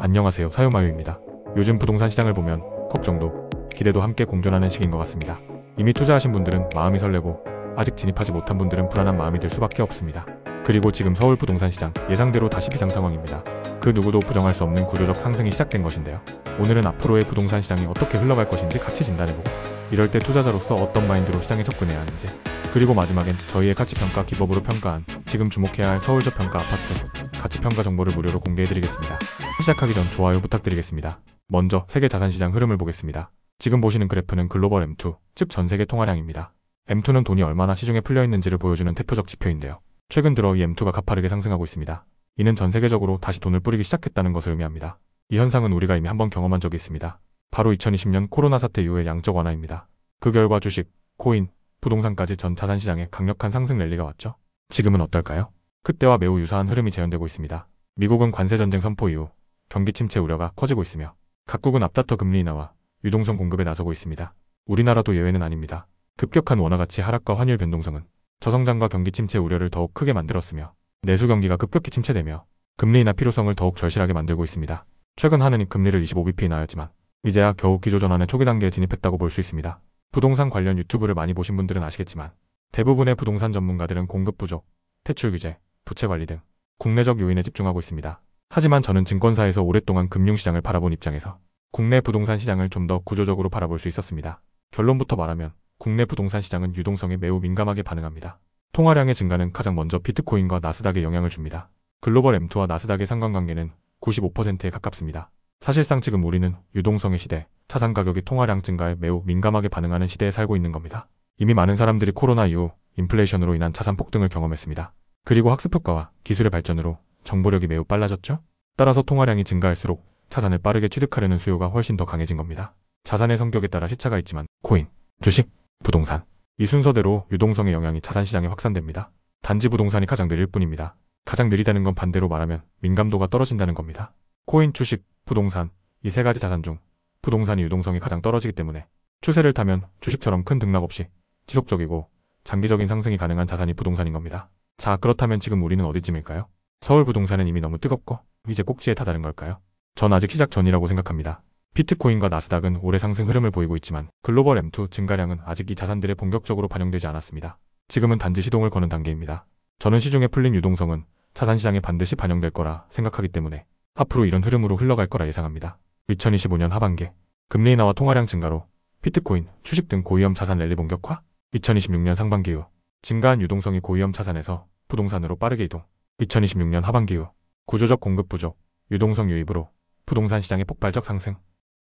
안녕하세요, 사요마요입니다. 요즘 부동산 시장을 보면 걱정도 기대도 함께 공존하는 시기인 것 같습니다. 이미 투자하신 분들은 마음이 설레고 아직 진입하지 못한 분들은 불안한 마음이 들 수밖에 없습니다. 그리고 지금 서울 부동산 시장 예상대로 다시 비상 상황입니다. 그 누구도 부정할 수 없는 구조적 상승이 시작된 것인데요. 오늘은 앞으로의 부동산 시장이 어떻게 흘러갈 것인지 같이 진단해보고 이럴 때 투자자로서 어떤 마인드로 시장에 접근해야 하는지, 그리고 마지막엔 저희의 가치평가 기법으로 평가한 지금 주목해야 할 서울 저평가 아파트 가치평가 정보를 무료로 공개해드리겠습니다. 시작하기 전 좋아요 부탁드리겠습니다. 먼저 세계 자산시장 흐름을 보겠습니다. 지금 보시는 그래프는 글로벌 M2, 즉 전세계 통화량입니다. M2는 돈이 얼마나 시중에 풀려있는지를 보여주는 대표적 지표인데요. 최근 들어 이 M2가 가파르게 상승하고 있습니다. 이는 전 세계적으로 다시 돈을 뿌리기 시작했다는 것을 의미합니다. 이 현상은 우리가 이미 한번 경험한 적이 있습니다. 바로 2020년 코로나 사태 이후의 양적 완화입니다. 그 결과 주식, 코인, 부동산까지 전 자산시장에 강력한 상승 랠리가 왔죠. 지금은 어떨까요? 그때와 매우 유사한 흐름이 재현되고 있습니다. 미국은 관세전쟁 선포 이후 경기 침체 우려가 커지고 있으며 각국은 앞다퉈 금리 인하와 유동성 공급에 나서고 있습니다. 우리나라도 예외는 아닙니다. 급격한 원화 가치 하락과 환율 변동성은 저성장과 경기 침체 우려를 더욱 크게 만들었으며 내수 경기가 급격히 침체되며 금리 인하 필요성을 더욱 절실하게 만들고 있습니다. 최근 한은이 금리를 25bp 인하하였지만 이제야 겨우 기조전환의 초기 단계에 진입했다고 볼 수 있습니다. 부동산 관련 유튜브를 많이 보신 분들은 아시겠지만 대부분의 부동산 전문가들은 공급 부족, 대출 규제, 부채 관리 등 국내적 요인에 집중하고 있습니다. 하지만 저는 증권사에서 오랫동안 금융시장을 바라본 입장에서 국내 부동산 시장을 좀 더 구조적으로 바라볼 수 있었습니다. 결론부터 말하면 국내 부동산 시장은 유동성에 매우 민감하게 반응합니다. 통화량의 증가는 가장 먼저 비트코인과 나스닥에 영향을 줍니다. 글로벌 M2와 나스닥의 상관관계는 95%에 가깝습니다. 사실상 지금 우리는 유동성의 시대, 자산 가격이 통화량 증가에 매우 민감하게 반응하는 시대에 살고 있는 겁니다. 이미 많은 사람들이 코로나 이후 인플레이션으로 인한 자산 폭등을 경험했습니다. 그리고 학습 효과와 기술의 발전으로 정보력이 매우 빨라졌죠? 따라서 통화량이 증가할수록 자산을 빠르게 취득하려는 수요가 훨씬 더 강해진 겁니다. 자산의 성격에 따라 시차가 있지만 코인, 주식, 부동산 이 순서대로 유동성의 영향이 자산 시장에 확산됩니다. 단지 부동산이 가장 느릴 뿐입니다. 가장 느리다는 건 반대로 말하면 민감도가 떨어진다는 겁니다. 코인, 주식, 부동산 이 세 가지 자산 중 부동산이 유동성이 가장 떨어지기 때문에 추세를 타면 주식처럼 큰 등락 없이 지속적이고 장기적인 상승이 가능한 자산이 부동산인 겁니다. 자, 그렇다면 지금 우리는 어디쯤일까요? 서울 부동산은 이미 너무 뜨겁고 이제 꼭지에 다다른 걸까요? 전 아직 시작 전이라고 생각합니다. 비트코인과 나스닥은 올해 상승 흐름을 보이고 있지만 글로벌 M2 증가량은 아직 이 자산들에 본격적으로 반영되지 않았습니다. 지금은 단지 시동을 거는 단계입니다. 저는 시중에 풀린 유동성은 자산시장에 반드시 반영될 거라 생각하기 때문에 앞으로 이런 흐름으로 흘러갈 거라 예상합니다. 2025년 하반기 금리 인하와 통화량 증가로 비트코인, 주식 등 고위험 자산 랠리 본격화? 2026년 상반기 후 증가한 유동성이 고위험 자산에서 부동산으로 빠르게 이동. 2026년 하반기 후 구조적 공급 부족, 유동성 유입으로 부동산 시장의 폭발적 상승.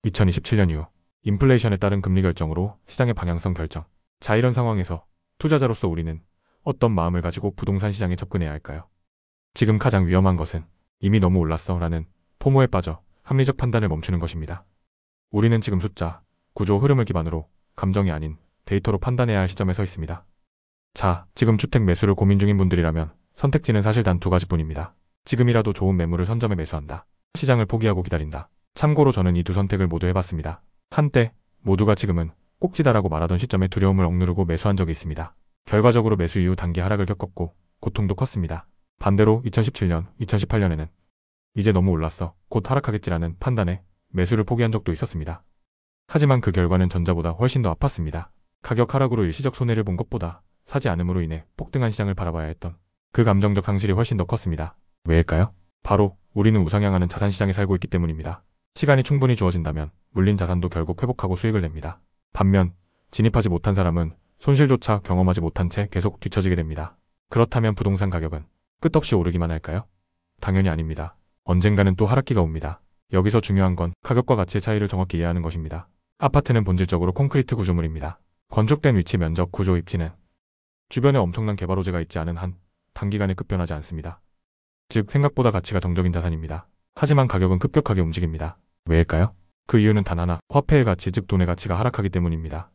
2027년 이후 인플레이션에 따른 금리 결정으로 시장의 방향성 결정. 자, 이런 상황에서 투자자로서 우리는 어떤 마음을 가지고 부동산 시장에 접근해야 할까요? 지금 가장 위험한 것은 이미 너무 올랐어 라는 포모에 빠져 합리적 판단을 멈추는 것입니다. 우리는 지금 숫자, 구조, 흐름을 기반으로 감정이 아닌 데이터로 판단해야 할 시점에 서 있습니다. 자, 지금 주택 매수를 고민 중인 분들이라면 선택지는 사실 단 두 가지뿐입니다. 지금이라도 좋은 매물을 선점해 매수한다. 시장을 포기하고 기다린다. 참고로 저는 이 두 선택을 모두 해봤습니다. 한때 모두가 지금은 꼭지다라고 말하던 시점에 두려움을 억누르고 매수한 적이 있습니다. 결과적으로 매수 이후 단기 하락을 겪었고 고통도 컸습니다. 반대로 2017년, 2018년에는 이제 너무 올랐어, 곧 하락하겠지라는 판단에 매수를 포기한 적도 있었습니다. 하지만 그 결과는 전자보다 훨씬 더 아팠습니다. 가격 하락으로 일시적 손해를 본 것보다 사지 않음으로 인해 폭등한 시장을 바라봐야 했던 그 감정적 상실이 훨씬 더 컸습니다. 왜일까요? 바로 우리는 우상향하는 자산시장에 살고 있기 때문입니다. 시간이 충분히 주어진다면 물린 자산도 결국 회복하고 수익을 냅니다. 반면 진입하지 못한 사람은 손실조차 경험하지 못한 채 계속 뒤처지게 됩니다. 그렇다면 부동산 가격은 끝없이 오르기만 할까요? 당연히 아닙니다. 언젠가는 또 하락기가 옵니다. 여기서 중요한 건 가격과 가치의 차이를 정확히 이해하는 것입니다. 아파트는 본질적으로 콘크리트 구조물입니다. 건축된 위치, 면적, 구조, 입지는 주변에 엄청난 개발 호재가 있지 않은 한 단기간에 급변하지 않습니다. 즉 생각보다 가치가 정적인 자산입니다. 하지만 가격은 급격하게 움직입니다. 왜일까요? 그 이유는 단 하나, 화폐의 가치, 즉 돈의 가치가 하락하기 때문입니다.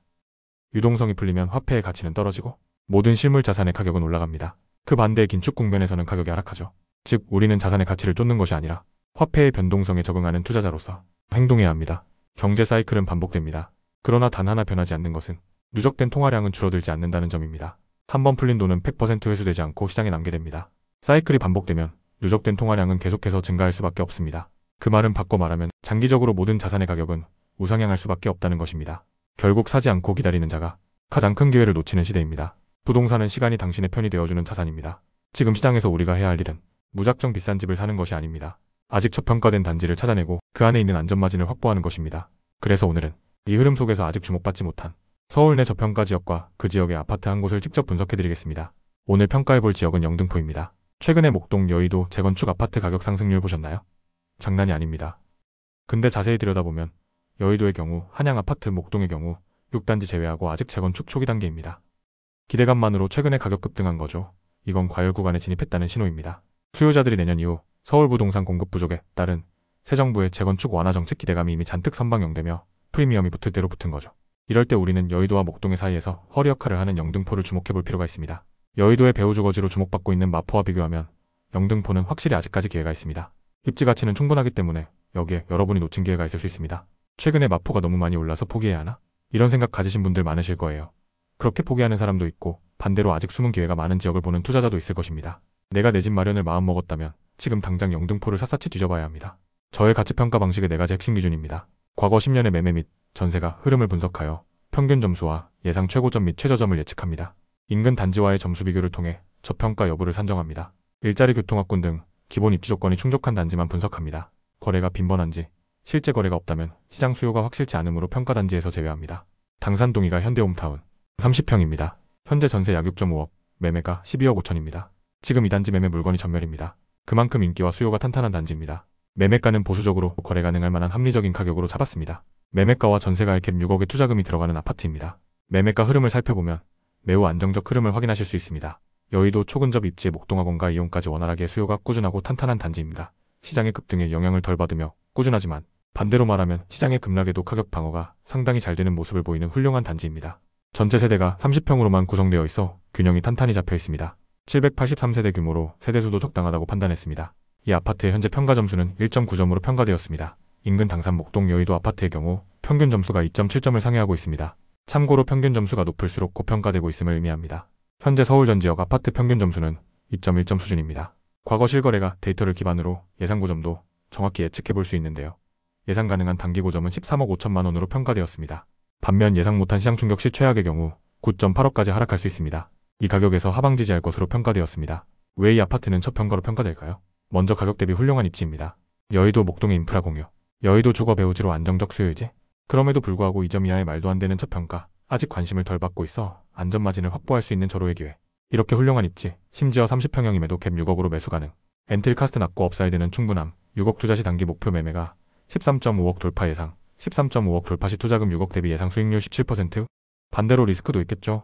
유동성이 풀리면 화폐의 가치는 떨어지고 모든 실물 자산의 가격은 올라갑니다. 그 반대의 긴축 국면에서는 가격이 하락하죠. 즉 우리는 자산의 가치를 쫓는 것이 아니라 화폐의 변동성에 적응하는 투자자로서 행동해야 합니다. 경제 사이클은 반복됩니다. 그러나 단 하나 변하지 않는 것은 누적된 통화량은 줄어들지 않는다는 점입니다. 한번 풀린 돈은 100% 회수되지 않고 시장에 남게 됩니다. 사이클이 반복되면 누적된 통화량은 계속해서 증가할 수밖에 없습니다. 그 말은 바꿔 말하면 장기적으로 모든 자산의 가격은 우상향할 수밖에 없다는 것입니다. 결국 사지 않고 기다리는 자가 가장 큰 기회를 놓치는 시대입니다. 부동산은 시간이 당신의 편이 되어주는 자산입니다. 지금 시장에서 우리가 해야 할 일은 무작정 비싼 집을 사는 것이 아닙니다. 아직 저평가된 단지를 찾아내고 그 안에 있는 안전마진을 확보하는 것입니다. 그래서 오늘은 이 흐름 속에서 아직 주목받지 못한 서울 내 저평가 지역과 그 지역의 아파트 한 곳을 직접 분석해드리겠습니다. 오늘 평가해볼 지역은 영등포입니다. 최근에 목동, 여의도 재건축 아파트 가격 상승률 보셨나요? 장난이 아닙니다. 근데 자세히 들여다보면 여의도의 경우, 한양 아파트, 목동의 경우 6단지 제외하고 아직 재건축 초기 단계입니다. 기대감만으로 최근에 가격 급등한 거죠. 이건 과열 구간에 진입했다는 신호입니다. 수요자들이 내년 이후 서울 부동산 공급 부족에 따른 새 정부의 재건축 완화 정책 기대감이 이미 잔뜩 선방영되며 프리미엄이 붙을 대로 붙은 거죠. 이럴 때 우리는 여의도와 목동의 사이에서 허리 역할을 하는 영등포를 주목해볼 필요가 있습니다. 여의도의 배후 주거지로 주목받고 있는 마포와 비교하면 영등포는 확실히 아직까지 기회가 있습니다. 입지 가치는 충분하기 때문에 여기에 여러분이 놓친 기회가 있을 수 있습니다. 최근에 마포가 너무 많이 올라서 포기해야 하나? 이런 생각 가지신 분들 많으실 거예요. 그렇게 포기하는 사람도 있고 반대로 아직 숨은 기회가 많은 지역을 보는 투자자도 있을 것입니다. 내가 내 집 마련을 마음먹었다면 지금 당장 영등포를 샅샅이 뒤져봐야 합니다. 저의 가치평가 방식의 4가지 핵심 기준입니다. 과거 10년의 매매 및 전세가 흐름을 분석하여 평균 점수와 예상 최고점 및 최저점을 예측합니다. 인근 단지와의 점수 비교를 통해 저평가 여부를 산정합니다. 일자리, 교통학군 등 기본 입지 조건이 충족한 단지만 분석합니다. 거래가 빈번한지, 실제 거래가 없다면 시장 수요가 확실치 않으므로 평가 단지에서 제외합니다. 당산동이가 현대홈타운 30평입니다. 현재 전세 약 6.5억, 매매가 12억 5천입니다. 지금 이 단지 매매 물건이 전멸입니다. 그만큼 인기와 수요가 탄탄한 단지입니다. 매매가는 보수적으로 거래 가능할 만한 합리적인 가격으로 잡았습니다. 매매가와 전세가의 갭 6억의 투자금이 들어가는 아파트입니다. 매매가 흐름을 살펴보면 매우 안정적 흐름을 확인하실 수 있습니다. 여의도 초근접 입지의 목동학원가 이용까지 원활하게 수요가 꾸준하고 탄탄한 단지입니다. 시장의 급등에 영향을 덜 받으며 꾸준하지만 반대로 말하면 시장의 급락에도 가격 방어가 상당히 잘 되는 모습을 보이는 훌륭한 단지입니다. 전체 세대가 30평으로만 구성되어 있어 균형이 탄탄히 잡혀 있습니다. 783세대 규모로 세대수도 적당하다고 판단했습니다. 이 아파트의 현재 평가 점수는 1.9점으로 평가되었습니다. 인근 당산, 목동, 여의도 아파트의 경우 평균 점수가 2.7점을 상회하고 있습니다. 참고로 평균 점수가 높을수록 고평가되고 있음을 의미합니다. 현재 서울 전 지역 아파트 평균 점수는 2.1점 수준입니다. 과거 실거래가 데이터를 기반으로 예상 고점도 정확히 예측해볼 수 있는데요. 예상 가능한 단기 고점은 13억 5천만 원으로 평가되었습니다. 반면 예상 못한 시장 충격 시 최악의 경우 9.8억까지 하락할 수 있습니다. 이 가격에서 하방 지지할 것으로 평가되었습니다. 왜 이 아파트는 저평가로 평가될까요? 먼저 가격 대비 훌륭한 입지입니다. 여의도 목동의 인프라 공유, 여의도 주거 배우지로 안정적 수요유지. 그럼에도 불구하고 2점 이하의 말도 안 되는 저평가, 아직 관심을 덜 받고 있어 안전마진을 확보할 수 있는 절호의 기회. 이렇게 훌륭한 입지, 심지어 30평형임에도 갭 6억으로 매수 가능. 엔트리 카스트 낮고 업사이드는 충분함. 6억 투자 시 단기 목표 매매가 13.5억 돌파 예상, 13.5억 돌파 시 투자금 6억 대비 예상 수익률 17%. 반대로 리스크도 있겠죠.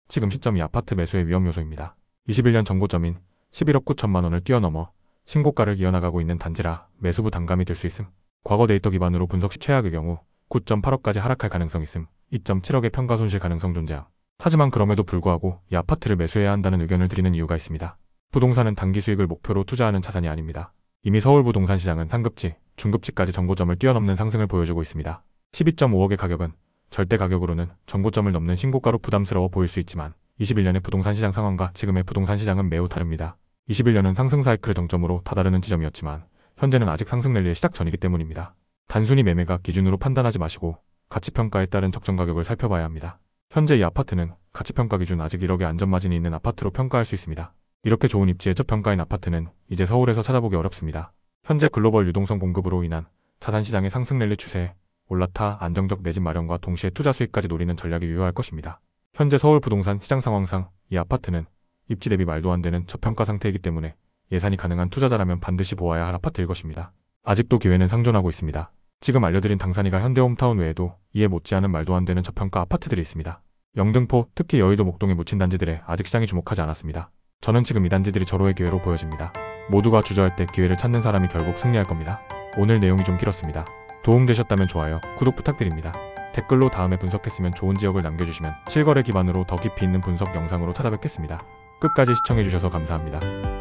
지금 시점이 아파트 매수의 위험 요소입니다. 21년 전고점인 11억 9천만 원을 뛰어넘어 신고가를 이어나가고 있는 단지라 매수 부담감이 들 수 있음. 과거 데이터 기반으로 분석 시 최악의 경우 9.8억까지 하락할 가능성 있음. 2.7억의 평가 손실 가능성 존재함. 하지만 그럼에도 불구하고 이 아파트를 매수해야 한다는 의견을 드리는 이유가 있습니다. 부동산은 단기 수익을 목표로 투자하는 자산이 아닙니다. 이미 서울 부동산 시장은 상급지, 중급지까지 전고점을 뛰어넘는 상승을 보여주고 있습니다. 12.5억의 가격은 절대 가격으로는 전고점을 넘는 신고가로 부담스러워 보일 수 있지만 21년의 부동산 시장 상황과 지금의 부동산 시장은 매우 다릅니다. 21년은 상승 사이클의 정점으로 다다르는 지점이었지만 현재는 아직 상승 랠리의 시작 전이기 때문입니다. 단순히 매매가 기준으로 판단하지 마시고 가치평가에 따른 적정 가격을 살펴봐야 합니다. 현재 이 아파트는 가치평가 기준 아직 1억의 안전마진이 있는 아파트로 평가할 수 있습니다. 이렇게 좋은 입지의 저평가인 아파트는 이제 서울에서 찾아보기 어렵습니다. 현재 글로벌 유동성 공급으로 인한 자산시장의 상승 랠리 추세에 올라타 안정적 내 집 마련과 동시에 투자 수익까지 노리는 전략이 유효할 것입니다. 현재 서울 부동산 시장 상황상 이 아파트는 입지 대비 말도 안 되는 저평가 상태이기 때문에 예산이 가능한 투자자라면 반드시 보아야 할 아파트일 것입니다. 아직도 기회는 상존하고 있습니다. 지금 알려드린 당산이가 현대홈타운 외에도 이에 못지않은 말도 안 되는 저평가 아파트들이 있습니다. 영등포, 특히 여의도 목동에 묻힌 단지들에 아직 시장이 주목하지 않았습니다. 저는 지금 이 단지들이 절호의 기회로 보여집니다. 모두가 주저할 때 기회를 찾는 사람이 결국 승리할 겁니다. 오늘 내용이 좀 길었습니다. 도움되셨다면 좋아요, 구독 부탁드립니다. 댓글로 다음에 분석했으면 좋은 지역을 남겨주시면 실거래 기반으로 더 깊이 있는 분석 영상으로 찾아뵙겠습니다. 끝까지 시청해주셔서 감사합니다.